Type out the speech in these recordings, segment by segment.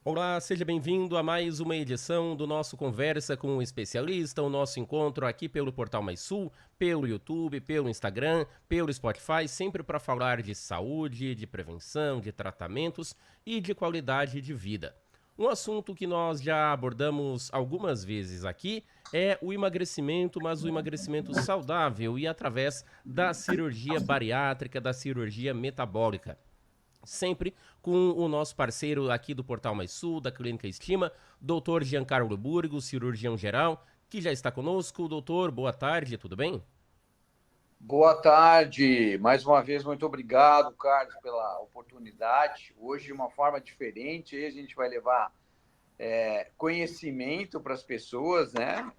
Olá, seja bem-vindo a mais uma edição do nosso Conversa com o Especialista, o nosso encontro aqui pelo Portal Mais Sul, pelo YouTube, pelo Instagram, pelo Spotify, sempre para falar de saúde, de prevenção, de tratamentos e de qualidade de vida. Um assunto que nós já abordamos algumas vezes aqui é o emagrecimento, mas o emagrecimento saudável e através da cirurgia bariátrica, da cirurgia metabólica. Sempre com o nosso parceiro aqui do Portal Mais Sul, da Clínica Estima, Dr. Giancarlo Burgo, cirurgião geral, que já está conosco. Doutor, boa tarde, tudo bem? Boa tarde, mais uma vez, muito obrigado, Carlos, pela oportunidade. Hoje, de uma forma diferente, aí a gente vai levar conhecimento para as pessoas, né?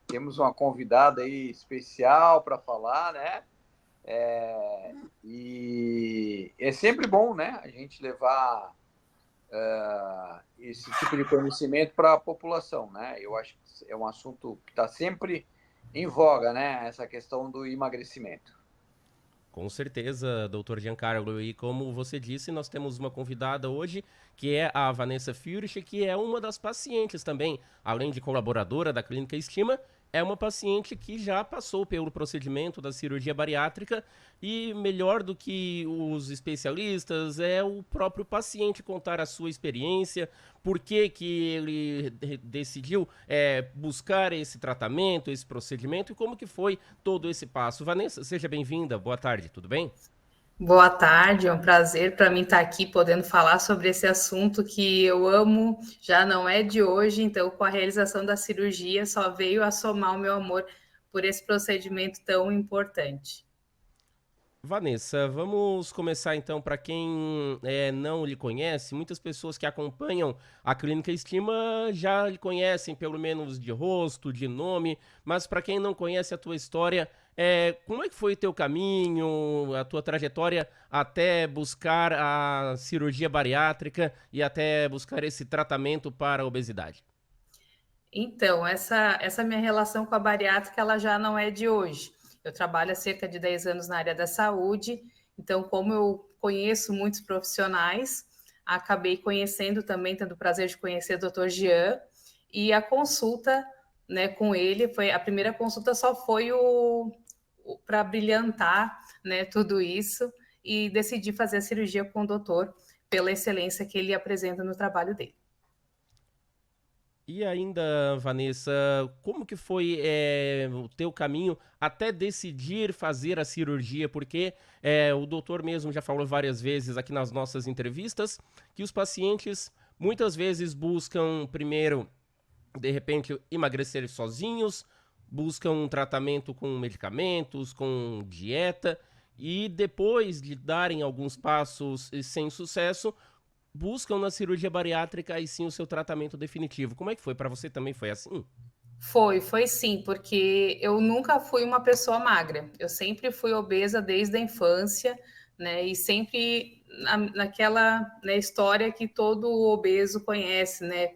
Temos uma convidada aí especial para falar, né? E é sempre bom, né? A gente levar esse tipo de conhecimento para a população, né? Eu acho que é um assunto que está sempre em voga, né? Essa questão do emagrecimento. Com certeza, doutor Giancarlo. E como você disse, nós temos uma convidada hoje, que é a Vanessa Fürich, que é uma das pacientes também, além de colaboradora da Clínica Estima, é uma paciente que já passou pelo procedimento da cirurgia bariátrica e melhor do que os especialistas é o próprio paciente contar a sua experiência, por que que ele decidiu buscar esse tratamento, esse procedimento e como que foi todo esse passo. Vanessa, seja bem-vinda, boa tarde, tudo bem? Boa tarde, é um prazer para mim estar aqui podendo falar sobre esse assunto que eu amo, já não é de hoje, então com a realização da cirurgia só veio a somar o meu amor por esse procedimento tão importante. Vanessa, vamos começar então para quem não lhe conhece. Muitas pessoas que acompanham a Clínica Estima já lhe conhecem, pelo menos de rosto, de nome, mas para quem não conhece a tua história, como é que foi o teu caminho, a tua trajetória até buscar a cirurgia bariátrica e até buscar esse tratamento para a obesidade? Então, essa minha relação com a bariátrica, ela já não é de hoje. Eu trabalho há cerca de 10 anos na área da saúde, então, como eu conheço muitos profissionais, acabei conhecendo também, tendo o prazer de conhecer o Dr. Jean, e a consulta, né, com ele, foi a primeira consulta só foi o para brilhantar, né, tudo isso, e decidi fazer a cirurgia com o doutor pela excelência que ele apresenta no trabalho dele. E ainda, Vanessa, como que foi o teu caminho até decidir fazer a cirurgia? Porque o doutor mesmo já falou várias vezes aqui nas nossas entrevistas que os pacientes muitas vezes buscam primeiro, de repente, emagrecer sozinhos, buscam um tratamento com medicamentos, com dieta, e depois de darem alguns passos sem sucesso, buscam na cirurgia bariátrica e sim o seu tratamento definitivo. Como é que foi? Para você também foi assim? Foi sim, porque eu nunca fui uma pessoa magra. Eu sempre fui obesa desde a infância, né? E sempre naquela, né, história que todo obeso conhece, né?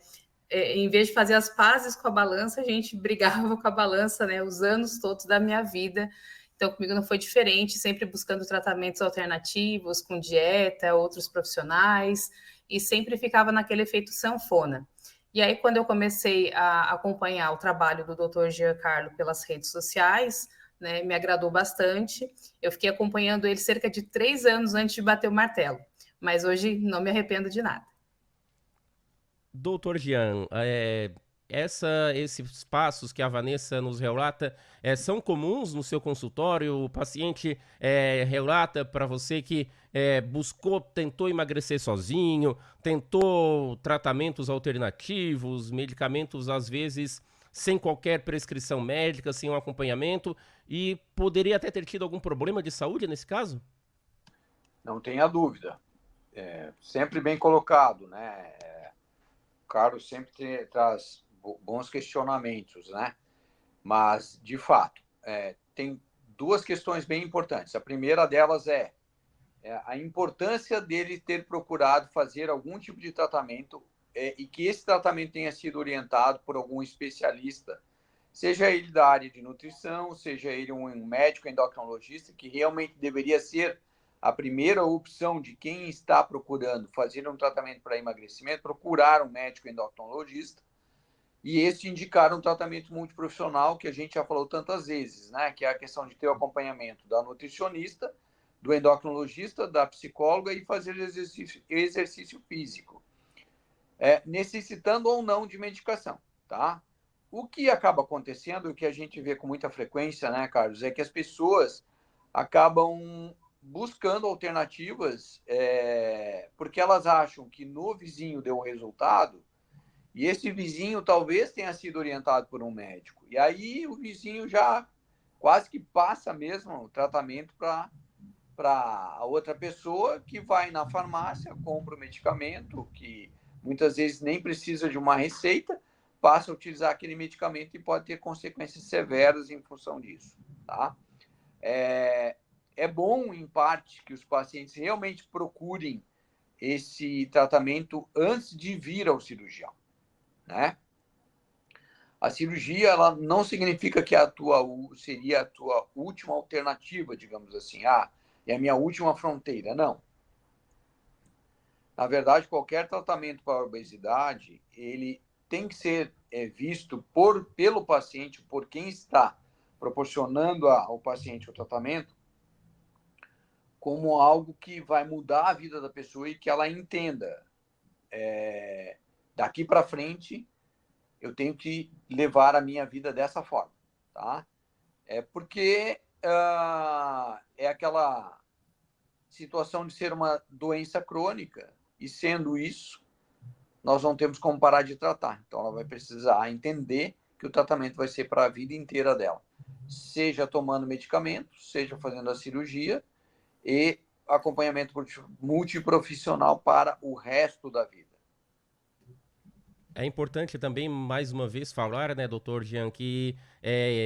Em vez de fazer as pazes com a balança, a gente brigava com a balança, né? Os anos todos da minha vida. Então, comigo não foi diferente, sempre buscando tratamentos alternativos, com dieta, outros profissionais, e sempre ficava naquele efeito sanfona. E aí, quando eu comecei a acompanhar o trabalho do Dr. Giancarlo pelas redes sociais, né, me agradou bastante. Eu fiquei acompanhando ele cerca de 3 anos antes de bater o martelo, mas hoje não me arrependo de nada. Doutor Jean, esses passos que a Vanessa nos relata são comuns no seu consultório? O paciente relata para você que buscou, tentou emagrecer sozinho, tentou tratamentos alternativos, medicamentos às vezes sem qualquer prescrição médica, sem um acompanhamento, e poderia até ter tido algum problema de saúde nesse caso? Não tenha dúvida. Sempre bem colocado, né? O Carlos sempre traz bons questionamentos, né? Mas, de fato, tem duas questões bem importantes. A primeira delas é a importância dele ter procurado fazer algum tipo de tratamento e que esse tratamento tenha sido orientado por algum especialista, seja ele da área de nutrição, seja ele um médico endocrinologista, que realmente deveria ser a primeira opção de quem está procurando fazer um tratamento para emagrecimento, procurar um médico endocrinologista, e este indicar um tratamento multiprofissional, que a gente já falou tantas vezes, né? Que é a questão de ter o acompanhamento da nutricionista, do endocrinologista, da psicóloga e fazer exercício físico, necessitando ou não de medicação, tá? O que acaba acontecendo, o que a gente vê com muita frequência, né, Carlos, é que as pessoas acabam buscando alternativas porque elas acham que no vizinho deu um resultado e esse vizinho talvez tenha sido orientado por um médico. E aí o vizinho já quase que passa mesmo o tratamento para a outra pessoa, que vai na farmácia, compra o medicamento, que muitas vezes nem precisa de uma receita, passa a utilizar aquele medicamento e pode ter consequências severas em função disso, tá? É bom, em parte, que os pacientes realmente procurem esse tratamento antes de vir ao cirurgião, né? A cirurgia, ela não significa que seria a tua última alternativa, digamos assim. É a minha última fronteira. Não. Na verdade, qualquer tratamento para a obesidade, ele tem que ser visto pelo paciente, por quem está proporcionando ao paciente o tratamento, como algo que vai mudar a vida da pessoa e que ela entenda. Daqui para frente, eu tenho que levar a minha vida dessa forma, tá? Porque é aquela situação de ser uma doença crônica, e sendo isso, nós não temos como parar de tratar. Então, ela vai precisar entender que o tratamento vai ser para a vida inteira dela. Seja tomando medicamento, seja fazendo a cirurgia e acompanhamento multiprofissional para o resto da vida. É importante também, mais uma vez, falar, né, doutor Jean, que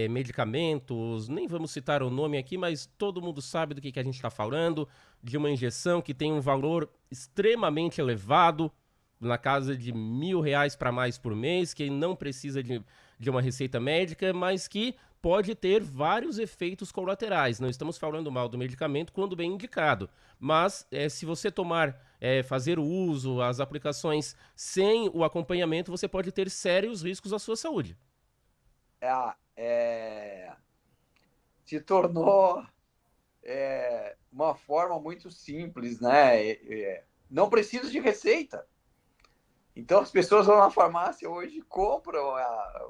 medicamentos, nem vamos citar o nome aqui, mas todo mundo sabe do que a gente está falando, de uma injeção que tem um valor extremamente elevado, na casa de R$1.000 para mais por mês, que não precisa de uma receita médica, mas que pode ter vários efeitos colaterais. Não estamos falando mal do medicamento quando bem indicado, mas se você fazer o uso, as aplicações sem o acompanhamento, você pode ter sérios riscos à sua saúde. Se tornou uma forma muito simples, né? Não precisa de receita. Então, as pessoas vão na farmácia hoje e compram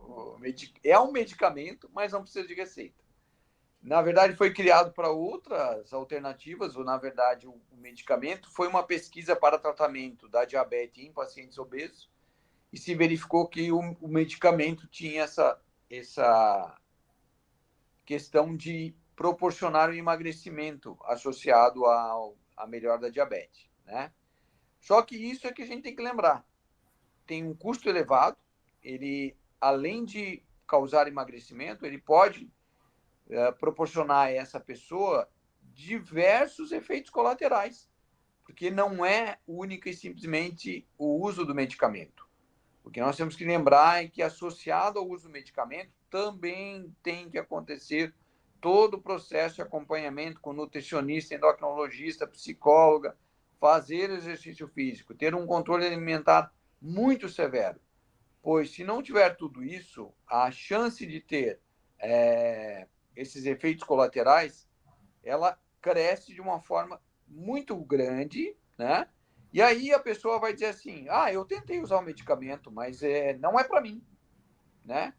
um medicamento, mas não precisa de receita. Na verdade, foi criado para outras alternativas, ou, na verdade, o medicamento foi uma pesquisa para tratamento da diabetes em pacientes obesos, e se verificou que o medicamento tinha essa questão de proporcionar um emagrecimento associado à melhora da diabetes, né? Só que isso é que a gente tem que lembrar. Tem um custo elevado, ele, além de causar emagrecimento, ele pode proporcionar a essa pessoa diversos efeitos colaterais, porque não é única e simplesmente o uso do medicamento. O que nós temos que lembrar é que, associado ao uso do medicamento, também tem que acontecer todo o processo de acompanhamento com nutricionista, endocrinologista, psicóloga, fazer exercício físico, ter um controle alimentar muito severo, pois se não tiver tudo isso, a chance de ter esses efeitos colaterais, ela cresce de uma forma muito grande, né? E aí a pessoa vai dizer assim, eu tentei usar o medicamento, mas não é para mim, né?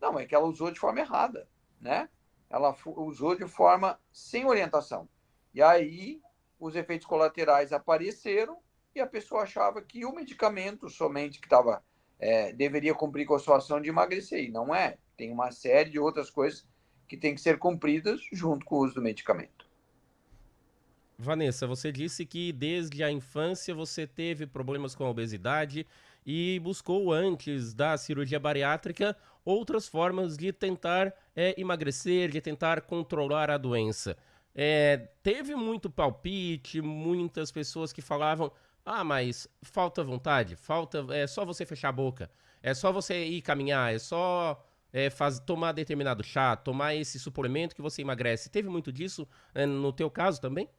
Não, é que ela usou de forma errada, né? Ela usou de forma sem orientação. E aí os efeitos colaterais apareceram e a pessoa achava que o medicamento somente que deveria cumprir com a sua ação de emagrecer. E não é. Tem uma série de outras coisas que tem que ser cumpridas junto com o uso do medicamento. Vanessa, você disse que desde a infância você teve problemas com a obesidade e buscou, antes da cirurgia bariátrica, outras formas de tentar emagrecer, de tentar controlar a doença. Teve muito palpite, muitas pessoas que falavam, mas falta vontade, é só você fechar a boca, é só você ir caminhar, é só tomar determinado chá, tomar esse suplemento que você emagrece. Teve muito disso no teu caso também?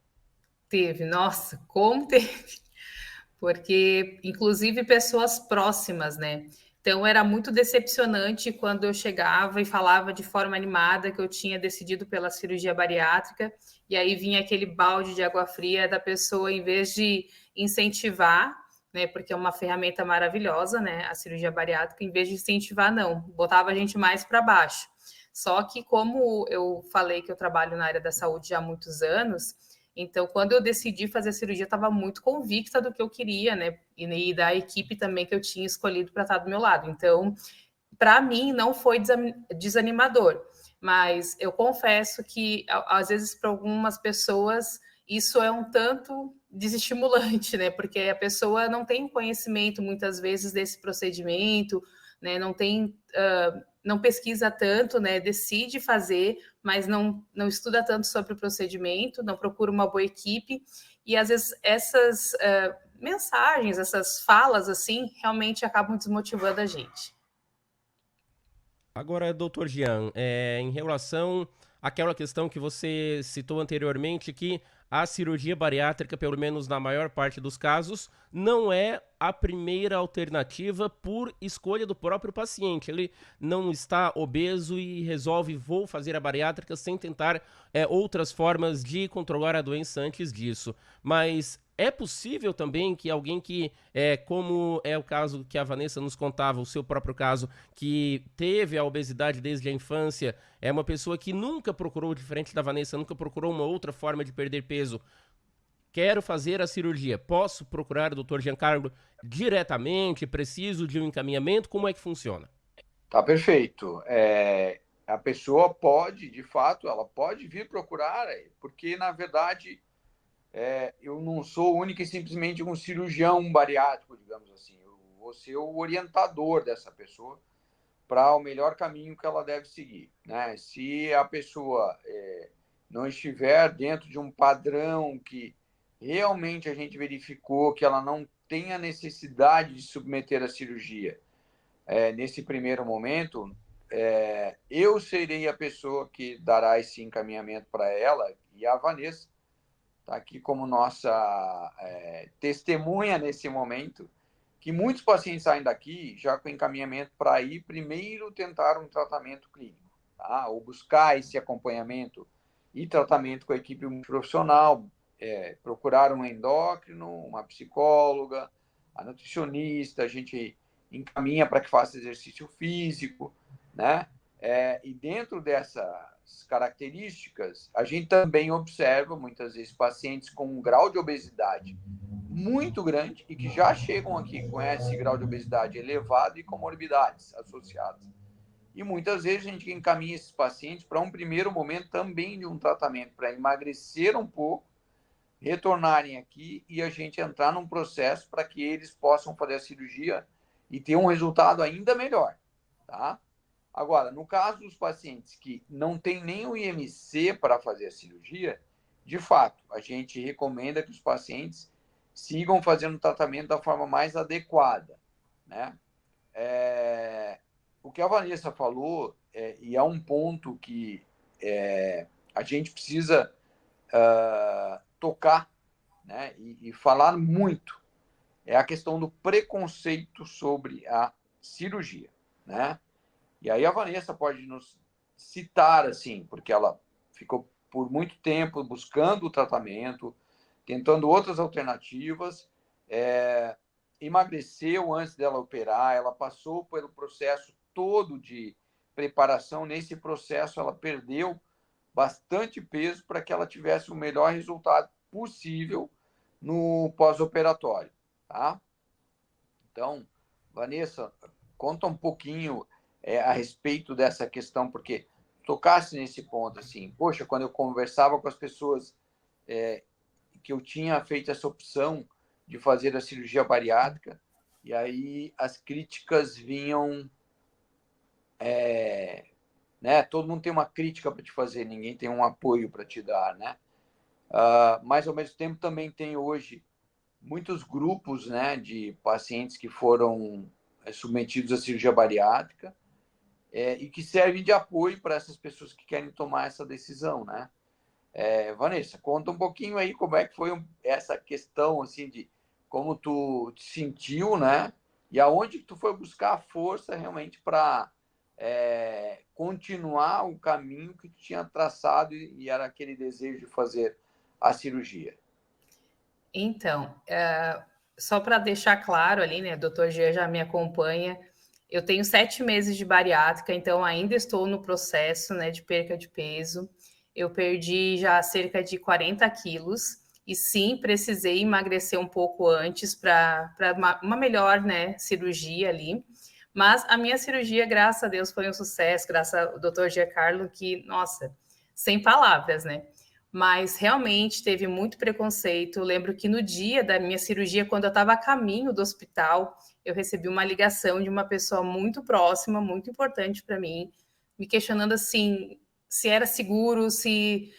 Teve, nossa, como teve, porque inclusive pessoas próximas, né? Então era muito decepcionante quando eu chegava e falava de forma animada que eu tinha decidido pela cirurgia bariátrica, e aí vinha aquele balde de água fria da pessoa, em vez de incentivar, né? Porque é uma ferramenta maravilhosa, né? A cirurgia bariátrica, em vez de incentivar, não, botava a gente mais para baixo. Só que, como eu falei que eu trabalho na área da saúde já há muitos anos, então, quando eu decidi fazer a cirurgia, eu estava muito convicta do que eu queria, né? E da equipe também que eu tinha escolhido para estar do meu lado. Então, para mim, não foi desanimador. Mas eu confesso que, às vezes, para algumas pessoas, isso é um tanto desestimulante, né? Porque a pessoa não tem conhecimento, muitas vezes, desse procedimento, né? Não tem... não pesquisa tanto, né? Decide fazer, mas não estuda tanto sobre o procedimento, não procura uma boa equipe, e às vezes essas mensagens, essas falas assim, realmente acabam desmotivando a gente. Agora, doutor Jean, em relação àquela questão que você citou anteriormente, que a cirurgia bariátrica, pelo menos na maior parte dos casos, não é a primeira alternativa por escolha do próprio paciente. Ele não está obeso e resolve, vou fazer a bariátrica sem tentar outras formas de controlar a doença antes disso. Mas é possível também que alguém que, como é o caso que a Vanessa nos contava, o seu próprio caso, que teve a obesidade desde a infância, é uma pessoa que nunca procurou, diferente da Vanessa, nunca procurou uma outra forma de perder peso. Quero fazer a cirurgia. Posso procurar o Dr. Giancarlo diretamente? Preciso de um encaminhamento? Como é que funciona? Tá perfeito. A pessoa pode, de fato, ela pode vir procurar, porque, na verdade, eu não sou única e simplesmente um cirurgião bariátrico, digamos assim. Eu vou ser o orientador dessa pessoa para o melhor caminho que ela deve seguir, né? Se a pessoa não estiver dentro de um padrão que realmente a gente verificou que ela não tem a necessidade de submeter a cirurgia nesse primeiro momento, eu serei a pessoa que dará esse encaminhamento para ela, e a Vanessa está aqui como nossa testemunha nesse momento, que muitos pacientes saem daqui já com encaminhamento para ir primeiro tentar um tratamento clínico, tá? Ou buscar esse acompanhamento e tratamento com a equipe profissional, procurar um endócrino, uma psicóloga, a nutricionista, a gente encaminha para que faça exercício físico, né? E dentro dessas características, a gente também observa, muitas vezes, pacientes com um grau de obesidade muito grande e que já chegam aqui com esse grau de obesidade elevado e comorbidades associadas. E muitas vezes a gente encaminha esses pacientes para um primeiro momento também de um tratamento para emagrecer um pouco, retornarem aqui e a gente entrar num processo para que eles possam fazer a cirurgia e ter um resultado ainda melhor, tá? Agora, no caso dos pacientes que não têm nem o IMC para fazer a cirurgia, de fato, a gente recomenda que os pacientes sigam fazendo o tratamento da forma mais adequada, né? O que a Vanessa falou, e é um ponto que a gente precisa tocar, né? E falar muito, é a questão do preconceito sobre a cirurgia, né? E aí a Vanessa pode nos citar, assim, porque ela ficou por muito tempo buscando o tratamento, tentando outras alternativas, emagreceu antes dela operar, ela passou pelo processo todo de preparação. Nesse processo, ela perdeu bastante peso para que ela tivesse o melhor resultado possível no pós-operatório, tá? Então, Vanessa, conta um pouquinho a respeito dessa questão, porque tocasse nesse ponto, assim, poxa, quando eu conversava com as pessoas que eu tinha feito essa opção de fazer a cirurgia bariátrica, e aí as críticas vinham, né? Todo mundo tem uma crítica para te fazer, ninguém tem um apoio para te dar, né? Mas, ao mesmo tempo, também tem hoje muitos grupos, né, de pacientes que foram submetidos à cirurgia bariátrica e que servem de apoio para essas pessoas que querem tomar essa decisão, né? Vanessa, conta um pouquinho aí como é que foi essa questão, assim, de como tu te sentiu, né? E aonde que tu foi buscar a força realmente para continuar o caminho que tu tinha traçado e era aquele desejo de fazer a cirurgia. Então, só para deixar claro ali, né, o doutor Gia já me acompanha, eu tenho 7 meses de bariátrica, então ainda estou no processo, né, de perca de peso. Eu perdi já cerca de 40 quilos e sim, precisei emagrecer um pouco antes para uma melhor, né, cirurgia ali. Mas a minha cirurgia, graças a Deus, foi um sucesso, graças ao doutor Giancarlo, que, nossa, sem palavras, né? Mas realmente teve muito preconceito. Eu lembro que no dia da minha cirurgia, quando eu estava a caminho do hospital, eu recebi uma ligação de uma pessoa muito próxima, muito importante para mim, me questionando assim se era seguro, se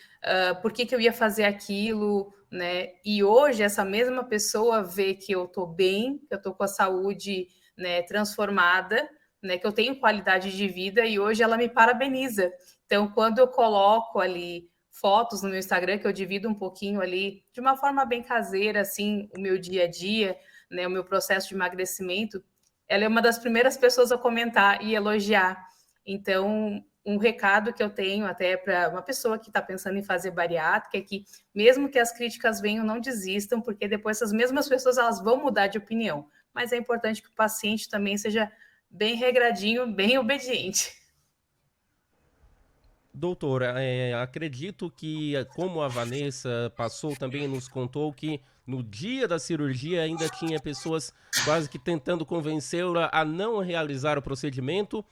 por que eu ia fazer aquilo, né? E hoje essa mesma pessoa vê que eu estou bem, que eu estou com a saúde, né, transformada, né, que eu tenho qualidade de vida e hoje ela me parabeniza. Então, quando eu coloco ali fotos no meu Instagram, que eu divido um pouquinho ali, de uma forma bem caseira, assim, o meu dia a dia, né, o meu processo de emagrecimento, ela é uma das primeiras pessoas a comentar e elogiar. Então, um recado que eu tenho até para uma pessoa que está pensando em fazer bariátrica é que, mesmo que as críticas venham, não desistam, porque depois essas mesmas pessoas elas vão mudar de opinião. Mas é importante que o paciente também seja bem regradinho, bem obediente. Doutor, acredito que, como a Vanessa passou, também nos contou que no dia da cirurgia ainda tinha pessoas quase que tentando convencê-la a não realizar o procedimento,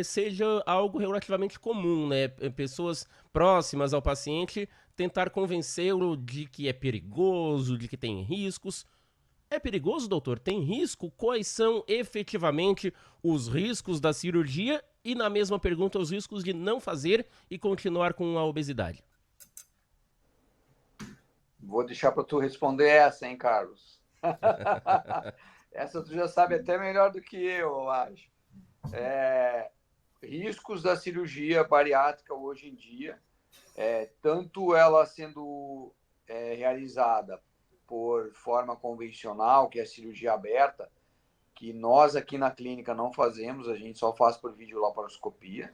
seja algo relativamente comum, né? Pessoas próximas ao paciente tentar convencê-lo de que é perigoso, de que tem riscos. É perigoso, doutor? Tem risco? Quais são efetivamente os riscos da cirurgia? E na mesma pergunta, os riscos de não fazer e continuar com a obesidade. Vou deixar para tu responder essa, hein, Carlos? Essa tu já sabe até melhor do que eu acho. Riscos da cirurgia bariátrica hoje em dia, tanto ela sendo realizada por forma convencional, que é a cirurgia aberta, que nós aqui na clínica não fazemos, a gente só faz por videolaparoscopia.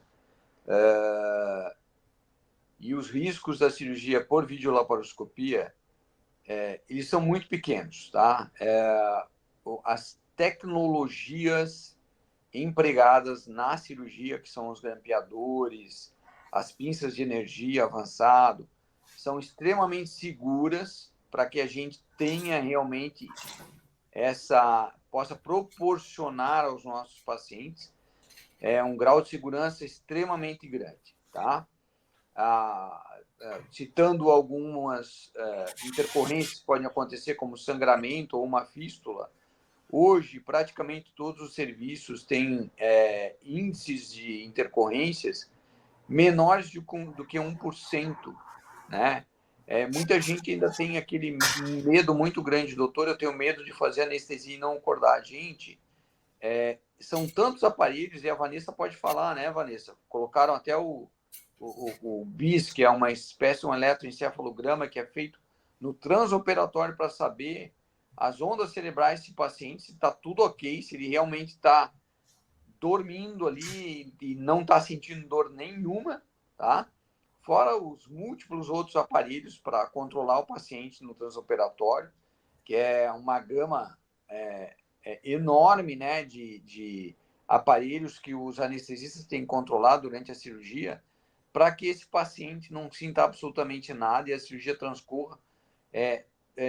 E os riscos da cirurgia por videolaparoscopia, eles são muito pequenos, tá? As tecnologias empregadas na cirurgia, que são os grampeadores, as pinças de energia avançado, são extremamente seguras para que a gente tenha realmente possa proporcionar aos nossos pacientes um grau de segurança extremamente grande, tá? Citando algumas intercorrências que podem acontecer, como sangramento ou uma fístula, hoje praticamente todos os serviços têm índices de intercorrências menores do que 1%, né? Muita gente ainda tem aquele medo muito grande, doutor, eu tenho medo de fazer anestesia e não acordar. Gente, são tantos aparelhos, e a Vanessa pode falar, né, Vanessa? Colocaram até o BIS, que é uma espécie de um eletroencefalograma que é feito no transoperatório para saber as ondas cerebrais desse paciente, se está tudo ok, se ele realmente está dormindo ali e não está sentindo dor nenhuma, tá? Fora os múltiplos outros aparelhos para controlar o paciente no transoperatório, que é uma gama enorme, né, de aparelhos que os anestesistas têm que controlar durante a cirurgia, para que esse paciente não sinta absolutamente nada e a cirurgia transcorra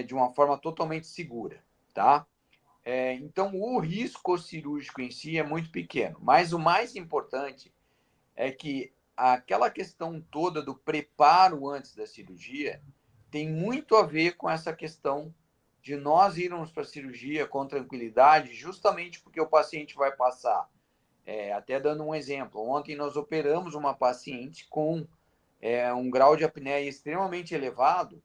de uma forma totalmente segura, tá? Então, o risco cirúrgico em si é muito pequeno, mas o mais importante é que aquela questão toda do preparo antes da cirurgia tem muito a ver com essa questão de nós irmos para a cirurgia com tranquilidade, justamente porque o paciente vai passar. Até dando um exemplo, ontem nós operamos uma paciente com um grau de apneia extremamente elevado.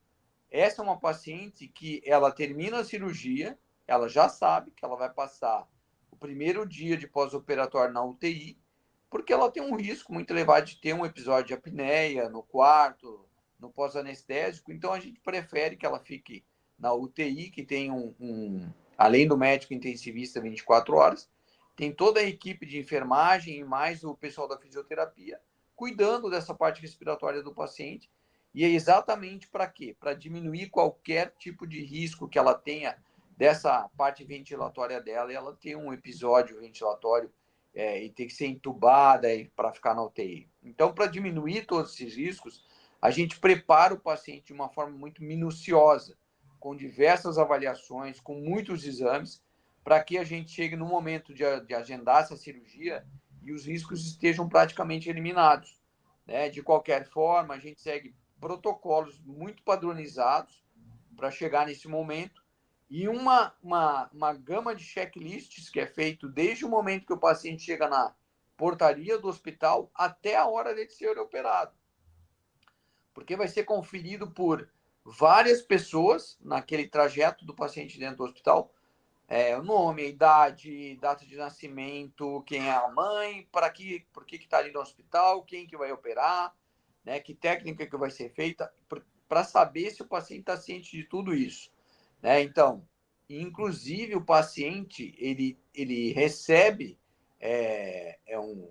Essa é uma paciente que ela termina a cirurgia, ela já sabe que ela vai passar o primeiro dia de pós-operatório na UTI, porque ela tem um risco muito elevado de ter um episódio de apneia no quarto, no pós-anestésico, então a gente prefere que ela fique na UTI, que tem além do médico intensivista 24 horas, tem toda a equipe de enfermagem e mais o pessoal da fisioterapia cuidando dessa parte respiratória do paciente. E é exatamente para quê? Para diminuir qualquer tipo de risco que ela tenha dessa parte ventilatória dela, e ela ter um episódio ventilatório e ter que ser entubada para ficar na UTI. Então, para diminuir todos esses riscos, a gente prepara o paciente de uma forma muito minuciosa, com diversas avaliações, com muitos exames, para que a gente chegue no momento de agendar essa cirurgia e os riscos estejam praticamente eliminados. Né? De qualquer forma, a gente segue protocolos muito padronizados para chegar nesse momento e uma gama de checklists que é feito desde o momento que o paciente chega na portaria do hospital até a hora de ser operado. Porque vai ser conferido por várias pessoas naquele trajeto do paciente dentro do hospital, o nome, a idade, data de nascimento, quem é a mãe, por que está ali no hospital, quem que vai operar, né, que técnica que vai ser feita, para saber se o paciente está ciente de tudo isso. Né? Então, inclusive o paciente, ele recebe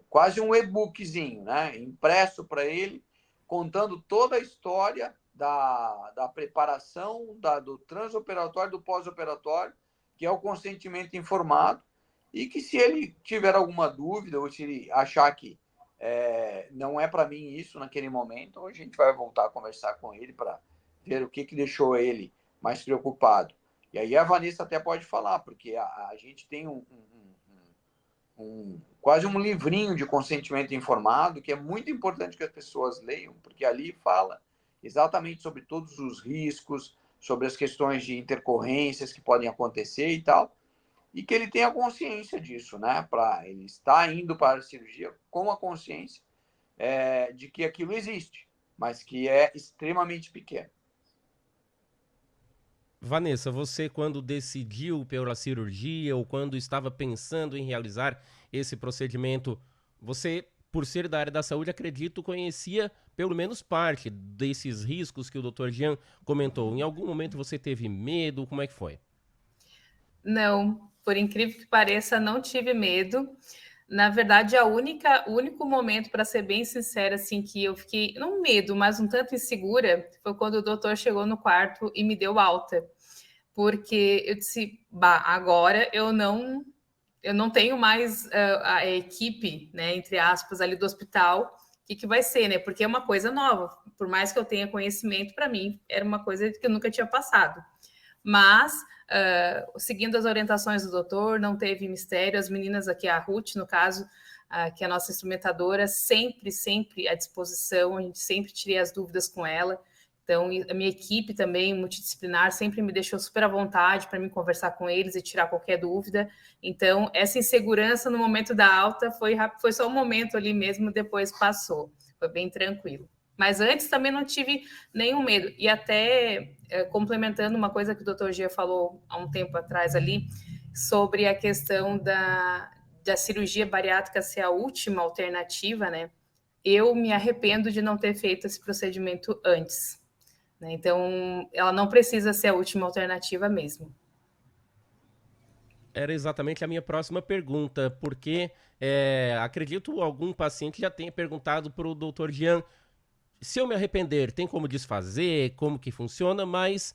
quase um e-bookzinho, né, impresso para ele, contando toda a história da preparação, do transoperatório, do pós-operatório, que é o consentimento informado, e que se ele tiver alguma dúvida, ou se ele achar que não é para mim isso naquele momento, a gente vai voltar a conversar com ele para ver o que deixou ele mais preocupado. E aí a Vanessa até pode falar, porque a gente tem quase um livrinho de consentimento informado, que é muito importante que as pessoas leiam, porque ali fala exatamente sobre todos os riscos, sobre as questões de intercorrências que podem acontecer e tal, e que ele tenha consciência disso, né? Ele está indo para a cirurgia com a consciência de que aquilo existe, mas que é extremamente pequeno. Vanessa, você quando decidiu pela cirurgia ou quando estava pensando em realizar esse procedimento, você, por ser da área da saúde, acredito, conhecia pelo menos parte desses riscos que o Dr. Jean comentou. Em algum momento você teve medo? Como é que foi? Não, por incrível que pareça, não tive medo. Na verdade, o único momento, para ser bem sincera, assim, que eu fiquei, não medo, mas um tanto insegura, foi quando o doutor chegou no quarto e me deu alta. Porque eu disse, bah, agora eu não tenho mais a equipe, né, entre aspas, ali do hospital. O que vai ser, né? Porque é uma coisa nova. Por mais que eu tenha conhecimento, para mim, era uma coisa que eu nunca tinha passado. Mas, seguindo as orientações do doutor, não teve mistério. As meninas aqui, a Ruth, no caso, que é a nossa instrumentadora, sempre à disposição, a gente sempre tirei as dúvidas com ela. Então, a minha equipe também, multidisciplinar, sempre me deixou super à vontade para mim conversar com eles e tirar qualquer dúvida. Então, essa insegurança no momento da alta foi só um momento ali mesmo, depois passou. Foi bem tranquilo. Mas antes também não tive nenhum medo. E até complementando uma coisa que o Dr. Gia falou há um tempo atrás ali, sobre a questão da cirurgia bariátrica ser a última alternativa, né? Eu me arrependo de não ter feito esse procedimento antes. Né? Então, ela não precisa ser a última alternativa mesmo. Era exatamente a minha próxima pergunta, porque acredito algum paciente já tenha perguntado para o Dr. Jean: se eu me arrepender, tem como desfazer, como que funciona, mas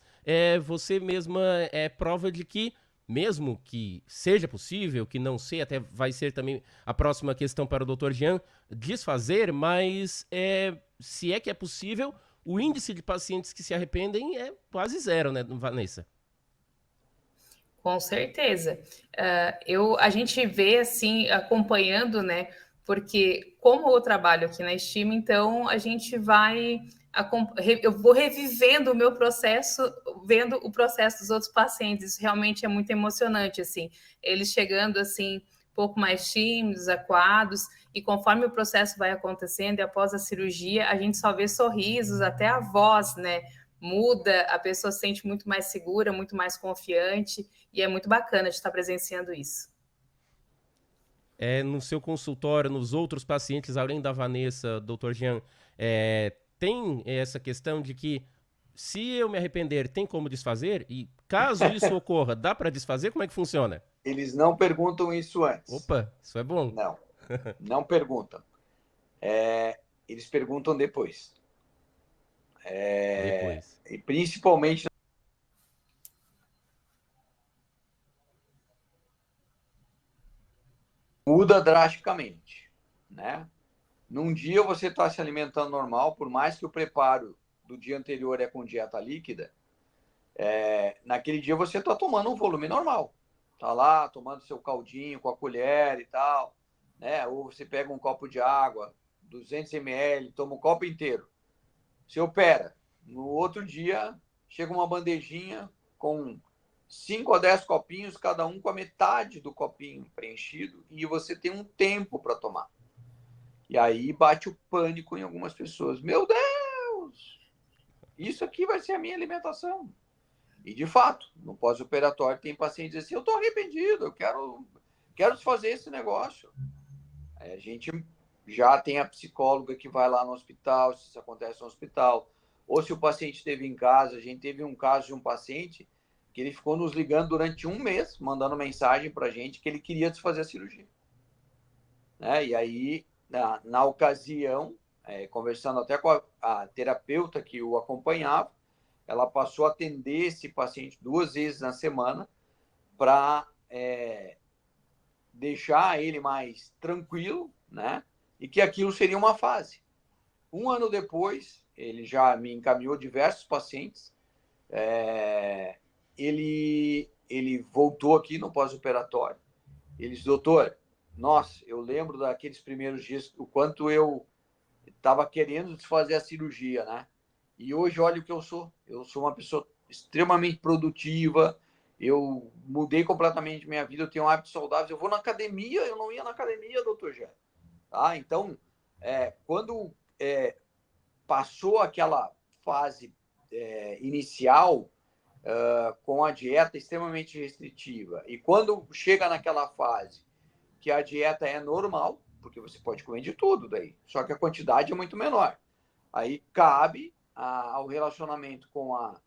você mesma é prova de que, mesmo que seja possível, que não sei, até vai ser também a próxima questão para o Dr. Jean, desfazer, mas se é que é possível, o índice de pacientes que se arrependem é quase zero, né, Vanessa? Com certeza. A gente vê, assim, acompanhando, né? Porque como eu trabalho aqui na Estima, então a gente eu vou revivendo o meu processo, vendo o processo dos outros pacientes. Isso realmente é muito emocionante, assim. Eles chegando, assim, um pouco mais tímidos, acuados, e conforme o processo vai acontecendo e após a cirurgia, a gente só vê sorrisos, até a voz, né? Muda, a pessoa se sente muito mais segura, muito mais confiante, e é muito bacana de estar presenciando isso. No seu consultório, nos outros pacientes, além da Vanessa, Dr. Jean, tem essa questão de que se eu me arrepender, tem como desfazer? E caso isso ocorra, dá para desfazer? Como é que funciona? Eles não perguntam isso antes. Opa, isso é bom. Não perguntam. Eles perguntam depois. Depois. E principalmente muda drasticamente, né? Num dia você está se alimentando normal, por mais que o preparo do dia anterior é com dieta líquida, naquele dia você está tomando um volume normal. Tá lá tomando seu caldinho com a colher e tal, né? Ou você pega um copo de água, 200 ml, toma um copo inteiro. Você opera. No outro dia, chega uma bandejinha com 5 a 10 copinhos, cada um com a metade do copinho preenchido, e você tem um tempo para tomar. E aí bate o pânico em algumas pessoas. Meu Deus! Isso aqui vai ser a minha alimentação. E, de fato, no pós-operatório tem pacientes assim, eu estou arrependido, eu quero desfazer esse negócio. A gente já tem a psicóloga que vai lá no hospital, se isso acontece no hospital, ou se o paciente esteve em casa. A gente teve um caso de um paciente que ele ficou nos ligando durante um mês, mandando mensagem para a gente que ele queria desfazer a cirurgia. Né? E aí, na ocasião, conversando até com a terapeuta que o acompanhava, ela passou a atender esse paciente 2 vezes na semana para deixar ele mais tranquilo, né? E que aquilo seria uma fase. 1 ano depois, ele já me encaminhou diversos pacientes. Ele voltou aqui no pós-operatório. Ele disse, doutor, nossa, eu lembro daqueles primeiros dias, o quanto eu estava querendo desfazer a cirurgia, né? E hoje, olha o que eu sou. Eu sou uma pessoa extremamente produtiva, eu mudei completamente minha vida, eu tenho hábitos saudáveis, eu vou na academia, eu não ia na academia, doutor Jean. Tá? Então, quando passou aquela fase inicial com a dieta extremamente restritiva, e quando chega naquela fase que a dieta é normal, porque você pode comer de tudo daí, só que a quantidade é muito menor. Aí cabe ao relacionamento com a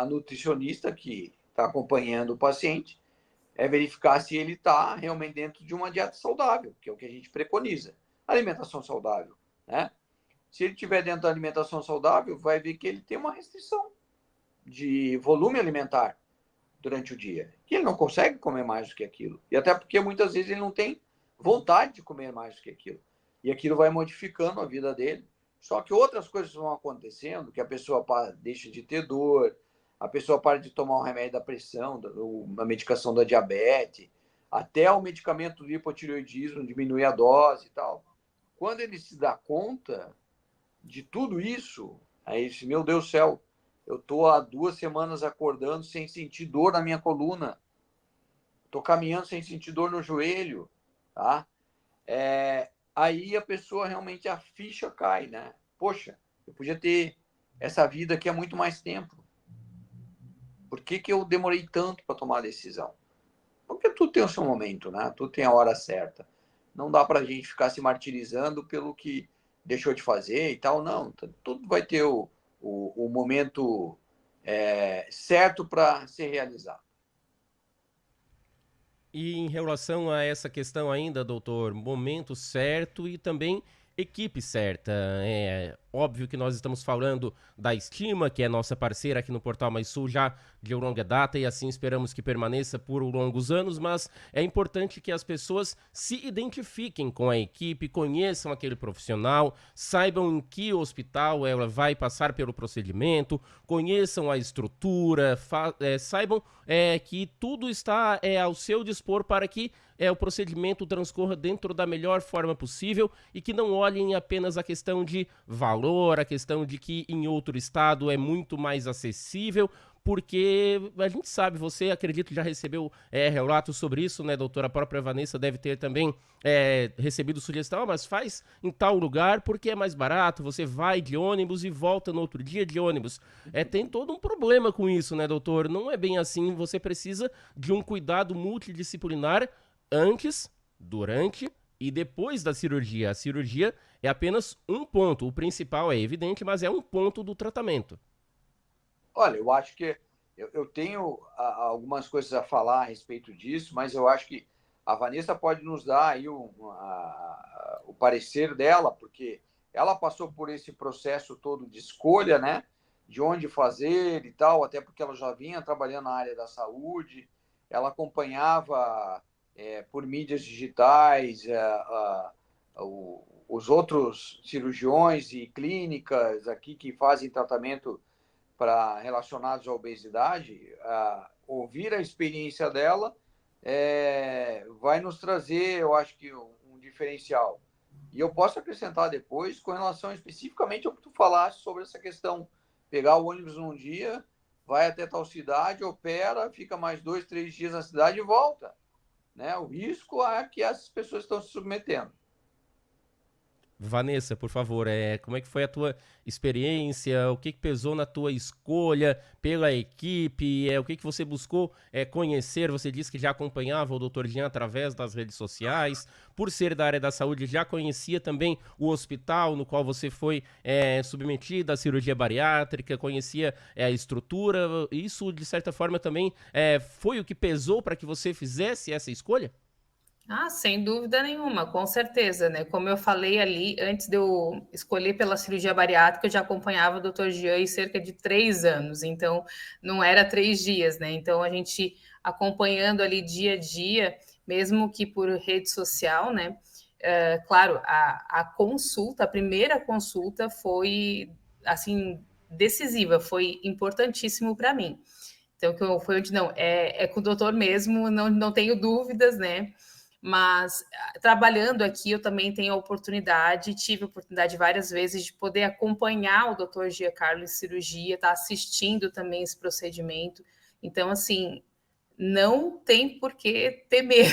nutricionista que está acompanhando o paciente, verificar se ele está realmente dentro de uma dieta saudável, que é o que a gente preconiza. Alimentação saudável, né? Se ele estiver dentro da alimentação saudável, vai ver que ele tem uma restrição de volume alimentar durante o dia, que ele não consegue comer mais do que aquilo. E até porque muitas vezes ele não tem vontade de comer mais do que aquilo. E aquilo vai modificando a vida dele. Só que outras coisas vão acontecendo, que a pessoa deixa de ter dor, a pessoa para de tomar um remédio da pressão, uma medicação da diabetes, até o medicamento do hipotireoidismo diminuir a dose e tal. Quando ele se dá conta de tudo isso, aí ele diz, meu Deus do céu, eu estou há 2 semanas acordando sem sentir dor na minha coluna. Estou caminhando sem sentir dor no joelho. Tá? Aí a pessoa realmente, a ficha cai, né? Poxa, eu podia ter essa vida aqui há muito mais tempo. Por que eu demorei tanto para tomar a decisão? Porque tudo tem o seu momento, né? Tudo tem a hora certa. Não dá para a gente ficar se martirizando pelo que deixou de fazer e tal, não. Tudo vai ter o momento certo para ser realizado. E em relação a essa questão ainda, doutor, momento certo e também equipe certa. É óbvio que nós estamos falando da Estima, que é nossa parceira aqui no Portal Mais Sul já de longa data e assim esperamos que permaneça por longos anos, mas é importante que as pessoas se identifiquem com a equipe, conheçam aquele profissional, saibam em que hospital ela vai passar pelo procedimento, conheçam a estrutura, saibam que tudo está ao seu dispor para que o procedimento transcorra dentro da melhor forma possível e que não olhem apenas a questão de valor, a questão de que em outro estado é muito mais acessível, porque a gente sabe, você acredito já recebeu relatos sobre isso, né, doutora? A própria Vanessa deve ter também recebido sugestão, mas faz em tal lugar porque é mais barato, você vai de ônibus e volta no outro dia de ônibus. Tem todo um problema com isso, né, doutor? Não é bem assim, você precisa de um cuidado multidisciplinar antes, durante e depois da cirurgia. A cirurgia é apenas um ponto. O principal é evidente, mas é um ponto do tratamento. Olha, eu acho que eu tenho algumas coisas a falar a respeito disso, mas eu acho que a Vanessa pode nos dar aí o parecer dela, porque ela passou por esse processo todo de escolha, né? De onde fazer e tal, até porque ela já vinha trabalhando na área da saúde, ela acompanhava por mídias digitais os outros cirurgiões e clínicas aqui que fazem tratamento para relacionados à obesidade, ouvir a experiência dela vai nos trazer, eu acho que um diferencial. E eu posso acrescentar depois com relação especificamente ao que tu falaste sobre essa questão, pegar o ônibus num dia, vai até tal cidade, opera, fica mais 2, 3 dias na cidade e volta. Né? O risco é que essas pessoas estão se submetendo. Vanessa, por favor, como é que foi a tua experiência? O que pesou na tua escolha pela equipe? O que você buscou conhecer? Você disse que já acompanhava o Dr. Jean através das redes sociais. Por ser da área da saúde, já conhecia também o hospital no qual você foi submetida à cirurgia bariátrica, conhecia a estrutura. Isso, de certa forma, também foi o que pesou para que você fizesse essa escolha? Ah, sem dúvida nenhuma, com certeza, né? Como eu falei ali, antes de eu escolher pela cirurgia bariátrica, eu já acompanhava o Dr. Jean em cerca de 3 anos, então não era 3 dias, né? Então a gente acompanhando ali dia a dia, mesmo que por rede social, né? Claro, a consulta, a primeira consulta foi assim decisiva, foi importantíssimo para mim. Então, foi onde não, é com o doutor mesmo, não tenho dúvidas, né? Mas trabalhando aqui, eu também tenho a oportunidade, tive a oportunidade várias vezes de poder acompanhar o doutor Giancarlo em cirurgia, tá assistindo também esse procedimento. Então, assim, não tem por que temer.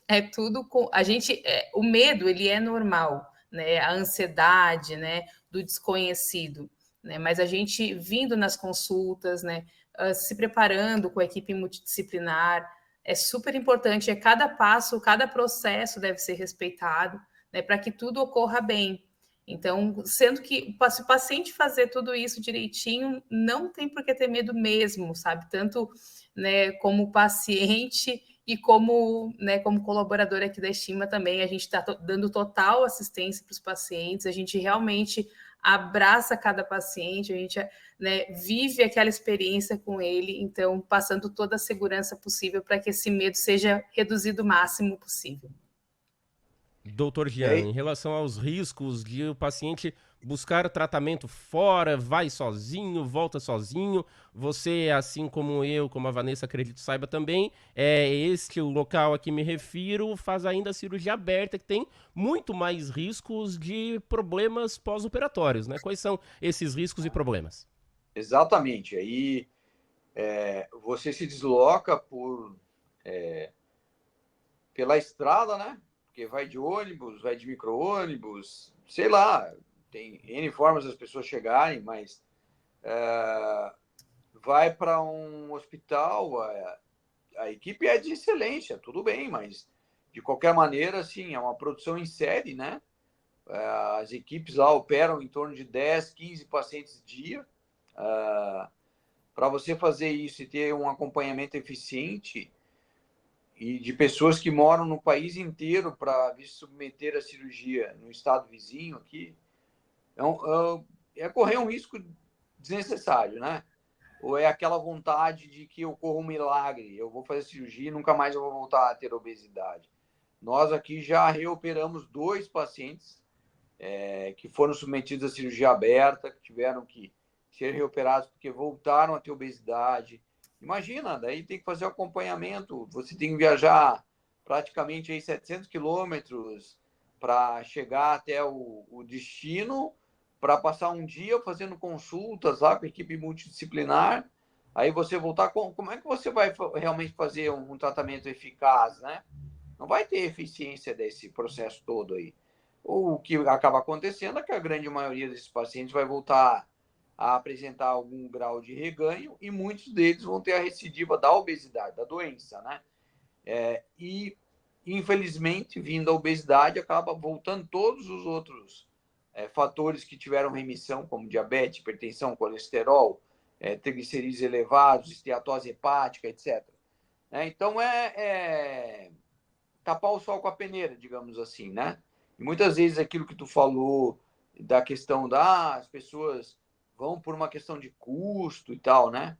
É tudo com a gente, o medo ele é normal, né? A ansiedade, né? Do desconhecido, né? Mas a gente vindo nas consultas, né? Se preparando com a equipe multidisciplinar, é super importante. É cada passo, cada processo deve ser respeitado, né? Para que tudo ocorra bem. Então, sendo que se o paciente fazer tudo isso direitinho, não tem por que ter medo mesmo, sabe? Tanto, né, como paciente e como, né, como colaborador aqui da Estima também, a gente está dando total assistência para os pacientes, a gente realmente abraça cada paciente, a gente, né, vive aquela experiência com ele, então passando toda a segurança possível para que esse medo seja reduzido o máximo possível. Doutor Jean, em relação aos riscos de o paciente buscar tratamento fora, vai sozinho, volta sozinho, você, assim como eu, como a Vanessa, acredito, saiba também, este local a que me refiro faz ainda a cirurgia aberta, que tem muito mais riscos de problemas pós-operatórios, né? Quais são esses riscos e problemas? Exatamente. Aí você se desloca pela estrada, né? Porque vai de ônibus, vai de micro-ônibus, sei lá, tem N formas das pessoas chegarem, mas vai para um hospital, a equipe é de excelência, tudo bem, mas de qualquer maneira, assim, é uma produção em série, né? As equipes lá operam em torno de 10, 15 pacientes dia. Para você fazer isso e ter um acompanhamento eficiente, e de pessoas que moram no país inteiro para se submeter à cirurgia no estado vizinho aqui, é correr um risco desnecessário, né? Ou é aquela vontade de que ocorra um milagre, eu vou fazer cirurgia e nunca mais eu vou voltar a ter obesidade. Nós aqui já reoperamos 2 pacientes que foram submetidos à cirurgia aberta, que tiveram que ser reoperados porque voltaram a ter obesidade. Imagina, daí tem que fazer o acompanhamento, você tem que viajar praticamente aí 700 quilômetros para chegar até o destino, para passar um dia fazendo consultas lá com a equipe multidisciplinar, aí você voltar, como é que você vai realmente fazer um tratamento eficaz, né? Não vai ter eficiência desse processo todo aí. O que acaba acontecendo é que a grande maioria desses pacientes vai voltar a apresentar algum grau de reganho e muitos deles vão ter a recidiva da obesidade, da doença, né? E infelizmente, vindo a obesidade, acaba voltando todos os outros fatores que tiveram remissão, como diabetes, hipertensão, colesterol, triglicerídeos elevados, esteatose hepática, etc. Então, tapar o sol com a peneira, digamos assim, né? E muitas vezes aquilo que tu falou da questão as pessoas vão por uma questão de custo e tal, né?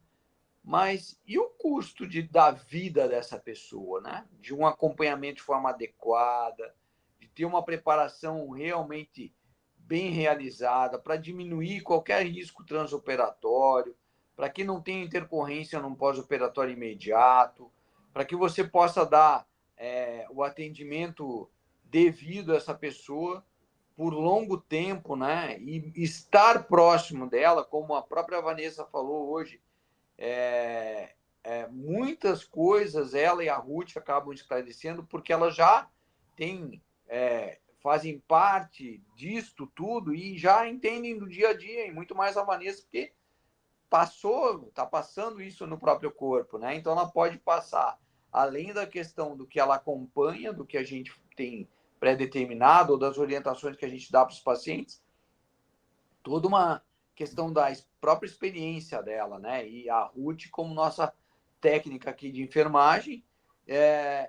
Mas e o custo da vida dessa pessoa, né? De um acompanhamento de forma adequada, de ter uma preparação realmente bem realizada para diminuir qualquer risco transoperatório, para que não tenha intercorrência num pós-operatório imediato, para que você possa dar o atendimento devido a essa pessoa por longo tempo, né? E estar próximo dela, como a própria Vanessa falou hoje, muitas coisas ela e a Ruth acabam esclarecendo porque elas já fazem parte disto tudo e já entendem do dia a dia, e muito mais a Vanessa, porque está passando isso no próprio corpo, né? Então ela pode passar, além da questão do que ela acompanha, do que a gente tem pré-determinado, ou das orientações que a gente dá para os pacientes, toda uma questão da própria experiência dela, né? E a Ruth, como nossa técnica aqui de enfermagem,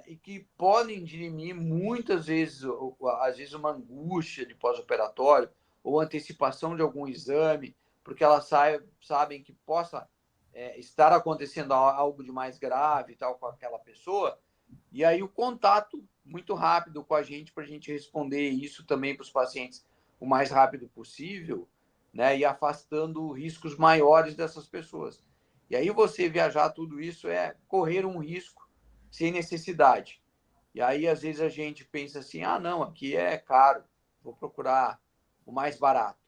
e que podem dirimir muitas vezes, às vezes, uma angústia de pós-operatório ou antecipação de algum exame, porque elas sabem que possa estar acontecendo algo de mais grave e tal com aquela pessoa, e aí o contato muito rápido com a gente para a gente responder isso também para os pacientes o mais rápido possível, né? E afastando riscos maiores dessas pessoas. E aí você viajar tudo isso é correr um risco sem necessidade. E aí, às vezes, a gente pensa assim, não, aqui é caro, vou procurar o mais barato.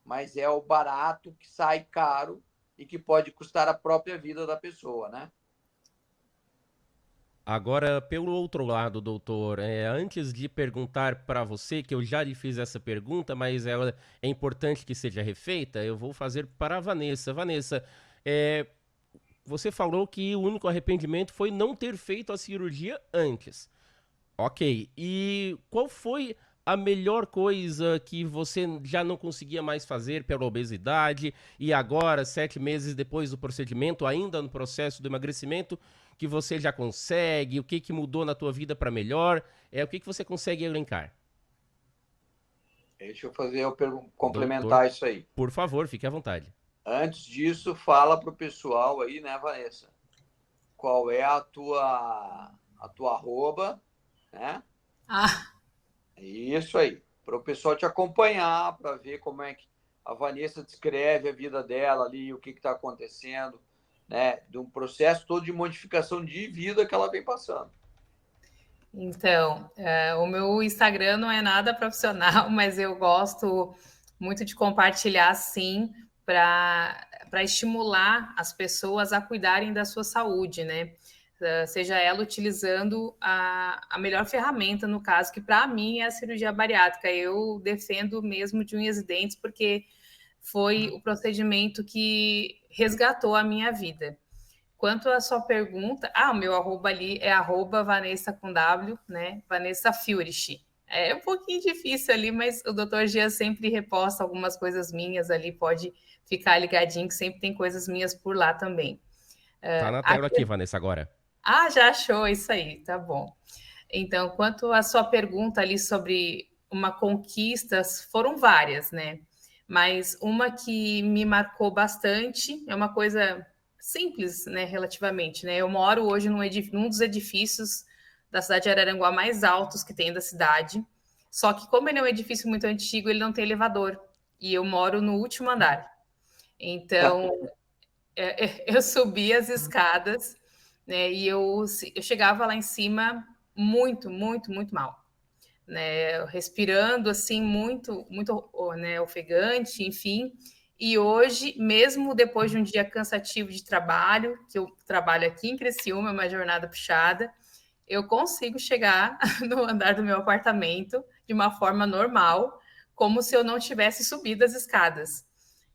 Mas é o barato que sai caro e que pode custar a própria vida da pessoa, né? Agora, pelo outro lado, doutor, antes de perguntar para você, que eu já lhe fiz essa pergunta, mas ela é importante que seja refeita, eu vou fazer para a Vanessa. Vanessa, você falou que o único arrependimento foi não ter feito a cirurgia antes. Ok, e qual foi a melhor coisa que você já não conseguia mais fazer pela obesidade e agora, 7 meses depois do procedimento, ainda no processo do emagrecimento, que você já consegue? O que mudou na tua vida para melhor? O que você consegue elencar? Deixa eu complementar Doutor, isso aí. por favor, fique à vontade. Antes disso, fala para o pessoal aí, né, Vanessa? Qual é a tua arroba, né? Isso aí. Para o pessoal te acompanhar, para ver como é que a Vanessa descreve a vida dela ali, o que está acontecendo, né? De um processo todo de modificação de vida que ela vem passando. Então, o meu Instagram não é nada profissional, mas eu gosto muito de compartilhar, sim, para estimular as pessoas a cuidarem da sua saúde, né? Seja ela utilizando a melhor ferramenta, no caso, que para mim é a cirurgia bariátrica. Eu defendo mesmo de unhas e dentes, porque foi o procedimento que resgatou a minha vida. Quanto à sua pergunta, o meu arroba ali é arroba Vanessa com W, né? Vanessa Fiorich. É um pouquinho difícil ali, mas o Dr. Gia sempre reposta algumas coisas minhas ali, pode ficar ligadinho que sempre tem coisas minhas por lá também. Tá na tela aqui, Vanessa, agora. Já achou isso aí, tá bom. Então, quanto à sua pergunta ali sobre uma conquista, foram várias, né? Mas uma que me marcou bastante é uma coisa simples, né, relativamente, né? Eu moro hoje num dos edifícios da cidade de Araranguá mais altos que tem da cidade. Só que como ele é um edifício muito antigo, ele não tem elevador. E eu moro no último andar. Então, eu subi as escadas, né? E eu chegava lá em cima muito, muito, muito mal, né? Respirando assim muito, muito, né, ofegante, enfim. E hoje, mesmo depois de um dia cansativo de trabalho, que eu trabalho aqui em Criciúma, é uma jornada puxada, eu consigo chegar no andar do meu apartamento de uma forma normal, como se eu não tivesse subido as escadas.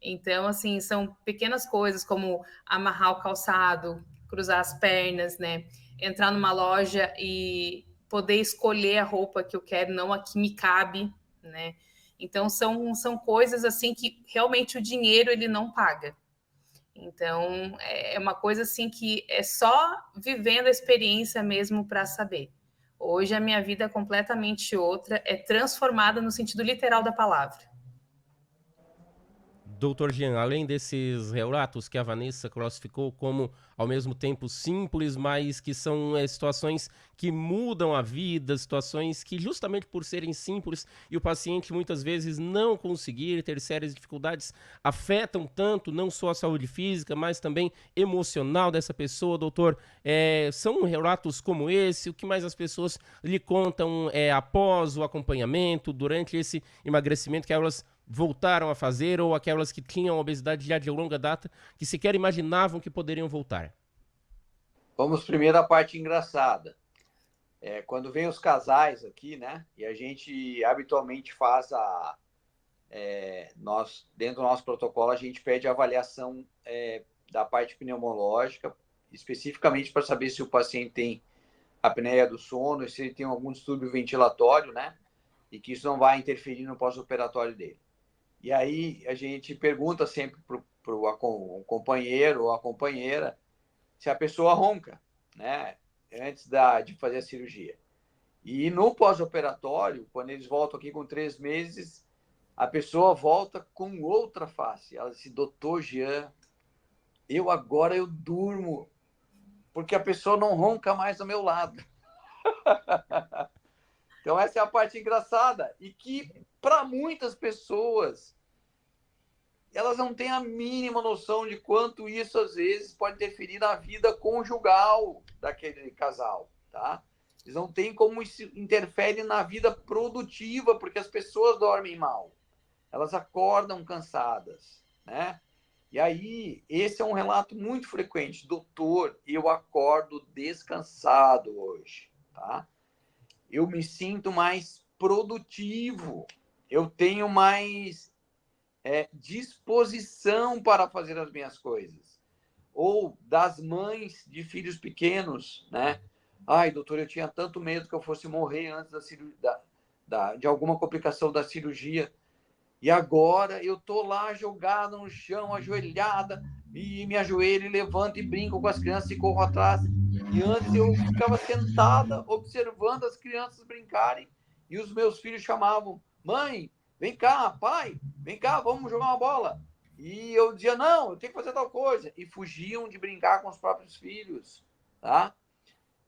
Então, assim, são pequenas coisas como amarrar o calçado, cruzar as pernas, né? Entrar numa loja e poder escolher a roupa que eu quero, não a que me cabe, né? Então, são coisas assim que realmente o dinheiro ele não paga. Então, é uma coisa assim que é só vivendo a experiência mesmo para saber. Hoje a minha vida é completamente outra, é transformada no sentido literal da palavra. Doutor Jean, além desses relatos que a Vanessa classificou como ao mesmo tempo simples, mas que são situações que mudam a vida, situações que justamente por serem simples e o paciente muitas vezes não conseguir ter sérias dificuldades, afetam tanto não só a saúde física, mas também emocional dessa pessoa, doutor. São relatos como esse, o que mais as pessoas lhe contam após o acompanhamento, durante esse emagrecimento que elas voltaram a fazer, ou aquelas que tinham obesidade já de longa data, que sequer imaginavam que poderiam voltar? Vamos primeiro à parte engraçada. Quando vem os casais aqui, né? E a gente habitualmente faz dentro do nosso protocolo, a gente pede a avaliação da parte pneumológica, especificamente para saber se o paciente tem apneia do sono, se ele tem algum distúrbio ventilatório, né? E que isso não vai interferir no pós-operatório dele. E aí a gente pergunta sempre para o companheiro ou a companheira se a pessoa ronca, né? Antes de fazer a cirurgia. E no pós-operatório, quando eles voltam aqui com 3 meses, a pessoa volta com outra face. Ela diz, doutor Jean, agora eu durmo, porque a pessoa não ronca mais ao meu lado. Então essa é a parte engraçada. E que, para muitas pessoas, elas não têm a mínima noção de quanto isso, às vezes, pode interferir na vida conjugal daquele casal, tá? Eles não têm como isso interfere na vida produtiva, porque as pessoas dormem mal. Elas acordam cansadas, né? E aí, esse é um relato muito frequente. Doutor, eu acordo descansado hoje, tá? Eu me sinto mais produtivo. Eu tenho mais disposição para fazer as minhas coisas. Ou das mães de filhos pequenos, né? Ai, doutor, eu tinha tanto medo que eu fosse morrer antes de alguma complicação da cirurgia. E agora eu tô lá jogada no chão, ajoelhada, e me ajoelho, levanto e brinco com as crianças e corro atrás. E antes eu ficava sentada observando as crianças brincarem e os meus filhos chamavam: mãe, vem cá, pai, vem cá, vamos jogar uma bola. E eu dizia: não, eu tenho que fazer tal coisa. E fugiam de brincar com os próprios filhos, tá?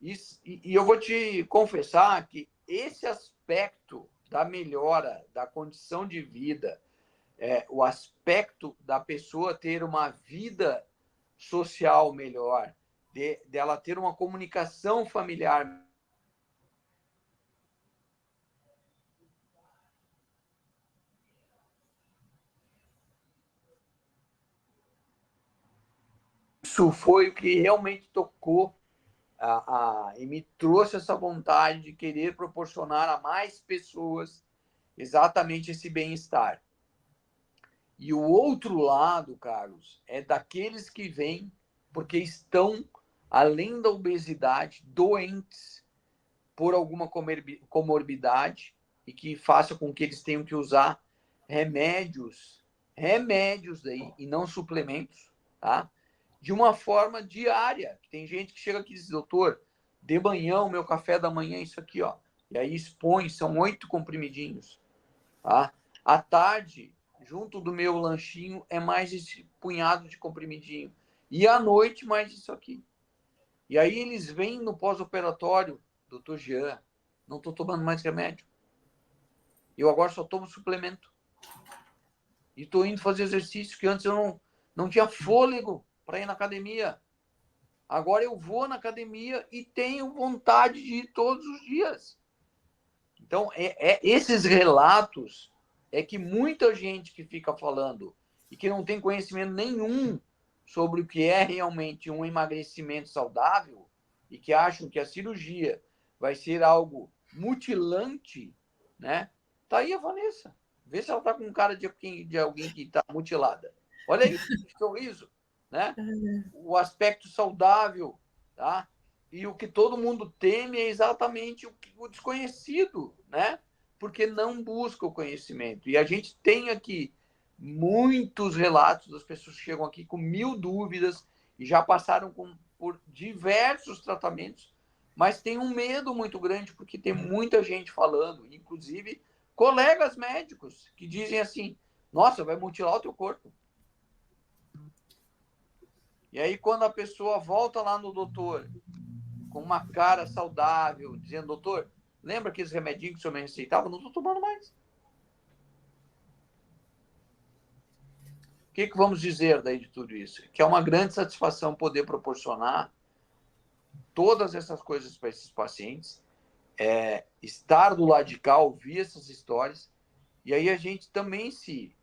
E eu vou te confessar que esse aspecto da melhora da condição de vida, o aspecto da pessoa ter uma vida social melhor, dela ter uma comunicação familiar. Isso foi o que realmente tocou e me trouxe essa vontade de querer proporcionar a mais pessoas exatamente esse bem-estar. E o outro lado, Carlos, é daqueles que vêm porque estão, além da obesidade, doentes por alguma comorbidade e que faça com que eles tenham que usar remédios daí, e não suplementos, tá? De uma forma diária. Tem gente que chega aqui e diz, doutor, de manhã, o meu café da manhã é isso aqui, ó. E aí expõe, são 8 comprimidinhos, tá? À tarde, junto do meu lanchinho, é mais esse punhado de comprimidinho. E à noite, mais isso aqui. E aí eles vêm no pós-operatório, doutor Jean, não estou tomando mais remédio. Eu agora só tomo suplemento. E estou indo fazer exercício que antes eu não tinha fôlego para ir na academia. Agora eu vou na academia e tenho vontade de ir todos os dias. Então, esses relatos é que muita gente que fica falando e que não tem conhecimento nenhum sobre o que é realmente um emagrecimento saudável e que acham que a cirurgia vai ser algo mutilante, né? Tá aí a Vanessa. Vê se ela tá com cara de alguém que está mutilada. Olha aí, que sorriso, né? O aspecto saudável, tá? E o que todo mundo teme é exatamente o desconhecido, né? Porque não busca o conhecimento. E a gente tem aqui muitos relatos das pessoas que chegam aqui com 1000 dúvidas e já passaram por diversos tratamentos, mas tem um medo muito grande porque tem muita gente falando, inclusive colegas médicos que dizem assim: nossa, vai mutilar o teu corpo. E aí, quando a pessoa volta lá no doutor com uma cara saudável, dizendo: doutor, lembra aqueles remedinhos que o senhor me receitava? Não estou tomando mais. O que vamos dizer daí de tudo isso? Que é uma grande satisfação poder proporcionar todas essas coisas para esses pacientes, estar do lado de cá, ouvir essas histórias, e aí a gente também se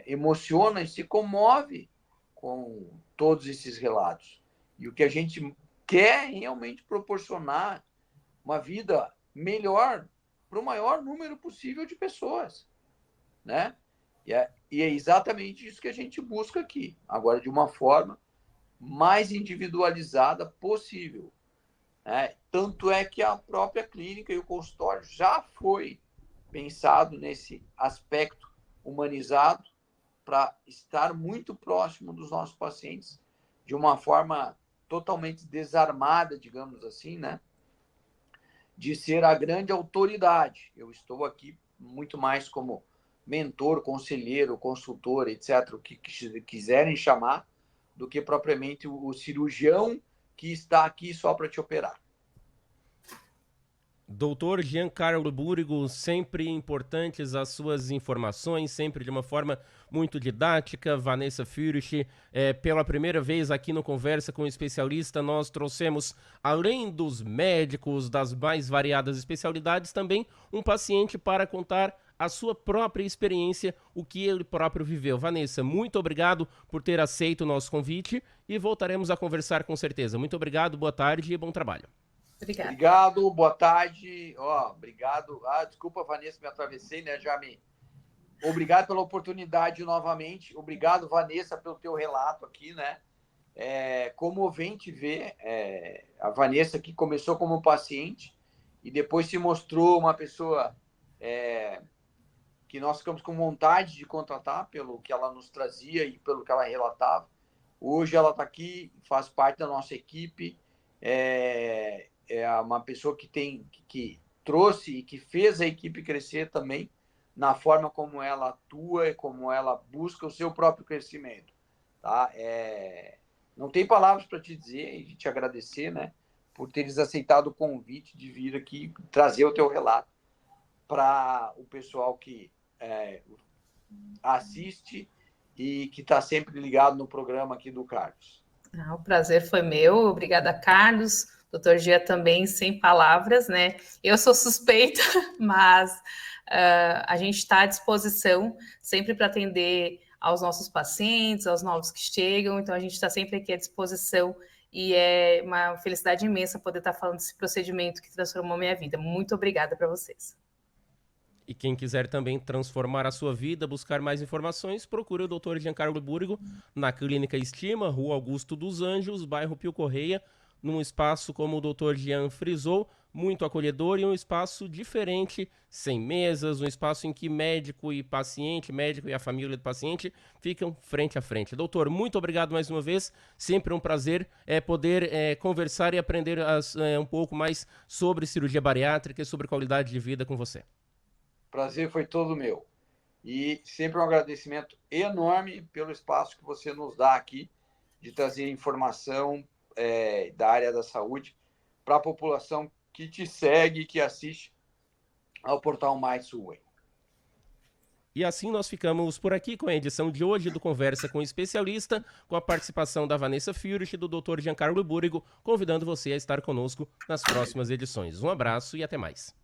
emociona e se comove com todos esses relatos. E o que a gente quer realmente proporcionar uma vida melhor para o maior número possível de pessoas, né? E é exatamente isso que a gente busca aqui, agora de uma forma mais individualizada possível, né? Tanto é que a própria clínica e o consultório já foi pensado nesse aspecto humanizado para estar muito próximo dos nossos pacientes de uma forma totalmente desarmada, digamos assim, né? De ser a grande autoridade. Eu estou aqui muito mais como mentor, conselheiro, consultor, etc., o que quiserem chamar, do que propriamente o cirurgião que está aqui só para te operar. Doutor Giancarlo Búrigo, sempre importantes as suas informações, sempre de uma forma muito didática. Vanessa Fürich, pela primeira vez aqui no Conversa com o Especialista, nós trouxemos, além dos médicos, das mais variadas especialidades, também um paciente para contar a sua própria experiência, o que ele próprio viveu. Vanessa, muito obrigado por ter aceito o nosso convite e voltaremos a conversar com certeza. Muito obrigado, boa tarde e bom trabalho. Obrigada. Obrigado, boa tarde. Obrigado. Desculpa, Vanessa, me atravessei, né? Obrigado pela oportunidade novamente. Obrigado, Vanessa, pelo teu relato aqui, né? Comovente ver a Vanessa que começou como paciente e depois se mostrou uma pessoa que nós ficamos com vontade de contratar pelo que ela nos trazia e pelo que ela relatava. Hoje ela está aqui, faz parte da nossa equipe, é uma pessoa que trouxe e que fez a equipe crescer também na forma como ela atua e como ela busca o seu próprio crescimento. Tá? Não tem palavras para te dizer e te agradecer, né, por teres aceitado o convite de vir aqui trazer o teu relato para o pessoal que assiste e que está sempre ligado no programa aqui do Carlos. O prazer foi meu. Obrigada, Carlos. Doutor Gia também, sem palavras, né? Eu sou suspeita, mas a gente está à disposição sempre para atender aos nossos pacientes, aos novos que chegam, então a gente está sempre aqui à disposição e é uma felicidade imensa poder estar falando desse procedimento que transformou minha vida. Muito obrigada para vocês. E quem quiser também transformar a sua vida, buscar mais informações, procure o Dr. Giancarlo Búrigo na Clínica Estima, Rua Augusto dos Anjos, bairro Pio Correia, num espaço, como o Dr. Gian frisou, muito acolhedor e um espaço diferente, sem mesas, um espaço em que médico e paciente, médico e a família do paciente ficam frente a frente. Doutor, muito obrigado mais uma vez, sempre um prazer poder conversar e aprender um pouco mais sobre cirurgia bariátrica e sobre qualidade de vida com você. Prazer foi todo meu. E sempre um agradecimento enorme pelo espaço que você nos dá aqui de trazer informação da área da saúde para a população que te segue e que assiste ao Portal Mais Sul. E assim nós ficamos por aqui com a edição de hoje do Conversa com o Especialista, com a participação da Vanessa Fürich e do Dr. Giancarlo Búrigo, convidando você a estar conosco nas próximas edições. Um abraço e até mais.